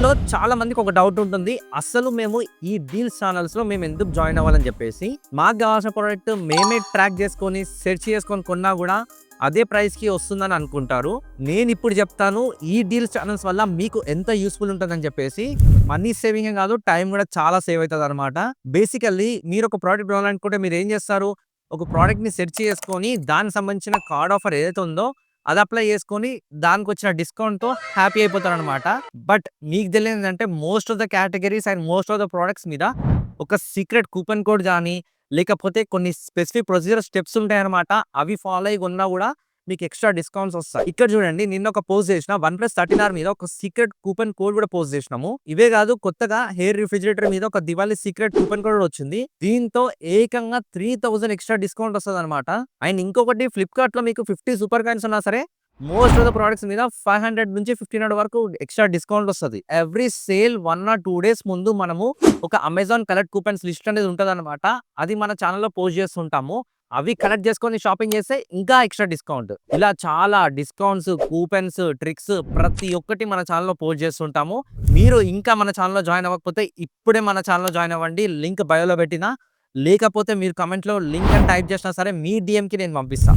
మీలో చాలా మందికి ఒక డౌట్ ఉంటుంది. అసలు మేము ఈ డీల్స్ ఛానల్స్‌లో మేము ఎందుకు జాయిన్ అవ్వాలని చెప్పేసి. మాకు కావాల్సిన ప్రొడక్ట్ మేమే ట్రాక్ చేసుకొని, సెర్చ్ చేసుకొని కొన్నా గూడా అదే ప్రైస్‌కి వస్తుందని అనుకుంటారు. నేనిప్పుడు చెప్తాను ఈ డీల్స్ ఛానల్స్ వల్ల మీకు ఎంత యూజ్‌ఫుల్ ఉంటదని చెప్పేసి. మనీ సేవింగే కాదు, టైం కూడా చాలా సేవ్ అయితదనమాట. బేసికల్లీ మీరు ఒక ప్రొడక్ట్ కొనాలనుకుంటే మీరేం చేస్తారు? ఒక ప్రొడక్ట్‌ని సెర్చ్ చేసుకొని దానికి సంబంధించిన కార్డ్ ఆఫర్ ఏదైతే ఉందో అది అప్లై చేసుకొని దానికొచ్చిన డిస్కౌంట్‌తో హ్యాపీ అయిపోతారనమాట. బట్ మీకు తెలియనిదేంటంటే most of the categories and most of the products మీద ఒక సీక్రెట్ కూపన్ కోడ్ గాని, లేకపోతే కొన్ని స్పెసిఫిక్ ప్రొసీజర్ స్టెప్స్ ఉంటాయన్నమాట. అవి ఫాలో అయ్యి కొన్నా గూడా మీకు ఎక్స్‌ట్రా డిస్కౌంట్స్ వస్తాయి. ఇక్కడ చూడండి, నిన్న ఒక పోస్ట్ చేసిన OnePlus 13R మీద ఒక సీక్రెట్ కూపన్ కోడ్ కూడా పోస్ట్ చేసినాము. ఇవే కాదు, కొత్తగా హెయిర్ రిఫ్రిజిరేటర్ మీద ఒక దివాళీ సీక్రెట్ కూపన్ కోడ్ వచ్చింది. దీంతో ఏకంగా 3000 ఎక్స్‌ట్రా డిస్కౌంట్ వస్తదనమాట. అండ్ ఇంకొకటి, ఫ్లిప్‌కార్ట్‌లో మీకు 50 సూపర్ కాయిన్స్ ఉన్నా సరే మోస్ట్ ఆఫ్ ద ప్రొడక్ట్స్ మీద 500 నుంచి 1500 వరకు ఎక్స్‌ట్రా డిస్కౌంట్ వస్తది. ఎవ్రీ సేల్ 1 ఆర్ 2 డేస్ ముందు మనము ఒక అమెజాన్ కలెక్ట్ కూపన్స్ లిస్ట్ అనేది ఉంటదనమాట. అది మన ఛానెల్‌లో పోస్ట్ చేస్తుంటాము. అవి కలెక్ట్ చేసుకొని షాపింగ్ చేస్తే ఇంకా ఎక్స్‌ట్రా డిస్కౌంట్. ఇలా చాలా డిస్కౌంట్స్, కూపన్స్, ట్రిక్స్ ప్రతి ఒక్కటి మన ఛానెల్‌లో పోస్ట్ చేస్తుంటాము. మీరు ఇంకా మన ఛానెల్‌లో జాయిన్ అవ్వకపోతే ఇప్పుడే మన ఛానెల్‌లో జాయిన్ అవ్వండి. లింక్ బయోలో పెట్టినా, లేకపోతే మీరు కామెంట్‌లో లింక్ అని టైప్ చేసినా సరే మీ డీఎంకి నేను పంపిస్తా.